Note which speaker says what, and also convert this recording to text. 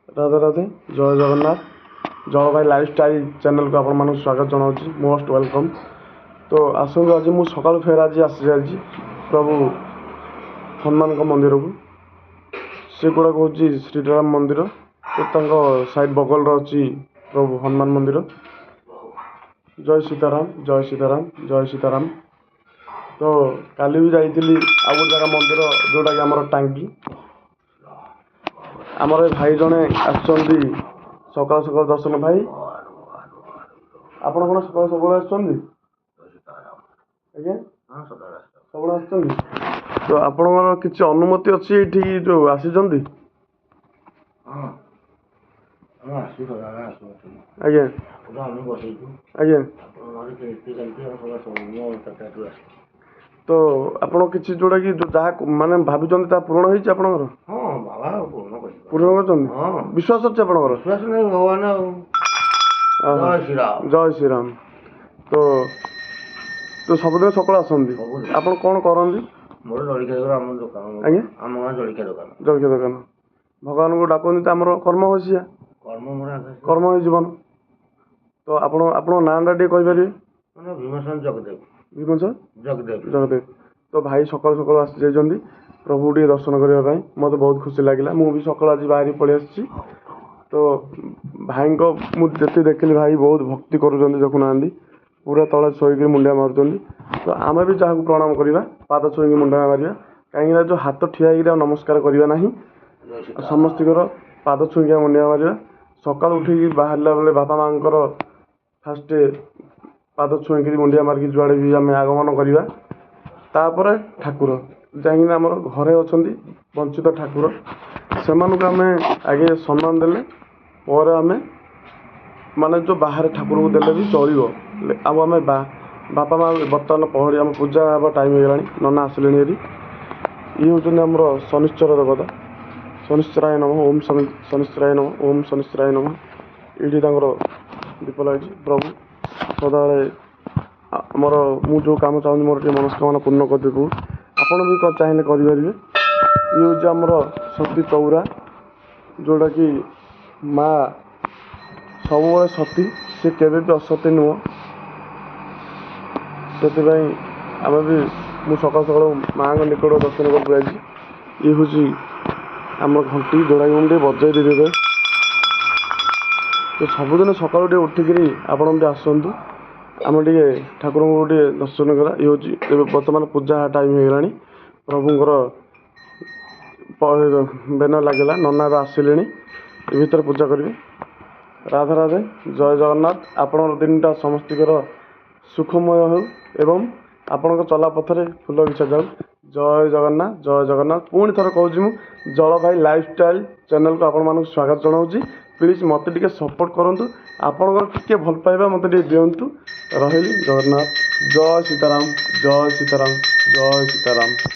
Speaker 1: राधे राधे जय Jagannath जलभाई lifestyle channel को आपण स्वागत जनावि मोस्ट वेलकम। तो आसतु आज मुझे सका फेर आज आसी जाइए प्रभु हनुमान मंदिर को से गुड़ाक हूँ श्रीराम मंदिर तो साइड बगल अच्छी प्रभु हनुमान मंदिर। जय सीताराम जय सीताराम जय सीताराम। तो काली भी जाइली आ गए जगह मंदिर जोटा कि आमर टांगी आमर भाई जड़े आसुच्च सकाल सकाल दर्शन भाई आपण कौन सकाल सकाल आसुच्च सकाल आसुच्च तो आपणकर किसी अनुमति अच्छी ये जो आसी आज्ञा आज्ञा तो आपण किसी जोड़ा कि जहाँ माने भाभी पूरण होपर पूर्ण कर विश्वास अच्छे आपणकर जय श्रीराम। तो तो सबुदिन सकाल आसती आप कौन करती आज्ञा जलखिया दुकान भगवान को डाकती तो आमर कर्म हो कर्म हो जीवन। तो आप नाटा टे कहीपर
Speaker 2: भीमसेन जगदेव
Speaker 1: भीमसेन जगदेव। तो भाई सकाल सकाल आसी जाइए प्रभु टे दर्शन करने मत बहुत खुशी लगे मुझे सकाल आज बाहरी पलि आसी। तो भाई को मुझे देखिली भाई बहुत भक्ति करुँच देखुना पूरा तले शोक मुंडिया मारुँच। तो आम भी जहाँ प्रणाम करवा पाद छुईक मुंडिया मार कहीं जो हाथ ठिया नमस्कार करवा ना समस्त पाद छुईक मुंडिया मार सकाल उठिक बाहर बेले बापा माँ फास्ट पाद छुईक मुंडिया मारिक जुआड़े भी आम आगमन करवा तापर ठाकुर जहाँकि आम घरे अच्छा वंचित ठाकुर से आम आगे सम्मान देले और आम माने जो बाहर ठाकुर को देले भी चलो आम आम बापा माँ बर्तमान पहड़ी आम पूजा हाँ टाइम हो गला नना आसिले ये हूँ आमर शनिश्चर देवता शनिश्चराय नम ओम शनिश्चराय नम ओम शनिश्चराय नम ये दीप लगी प्रभु सदाबले आमर मु जो कम चाहूँ मोर मनस्कामना पूर्ण कर देबू आपण भी चाहिए करेंगे। ये हूँ आमर सती चौरा जोटा कि माँ सब सती सी केवे भी असती नुह से आम भी मु सकाल सकाल माँ निकट दर्शन कर ये हूँ आम घंटी जोड़ा कि मुझे बजाई देवे। तो सबुदिन सकाल उठिक आपण भी आसतु आम टे ठाकुर को दर्शन करा ये हूँ बर्तमान पूजा टाइम हो गला प्रभुंर बेनर लगेगा नना आसिले भर पूजा करेंगे। राधा राधे जय जगन्नाथ। आपण दिन समस्तर सुखमय हो एवं आपण चला पथरे फूल बिछा जाऊ। जय जगन्नाथ पुणी थर कहूँ जल भाई लाइफस्टाइल चैनल को आपण स्वागत जनाऊँ। प्लीज मत टे सपोर्ट करूँ आपंकर टे भल पाइबा मत दिंतु रही जगन्नाथ। जय सीताराम जय सीताराम जय सीताराम।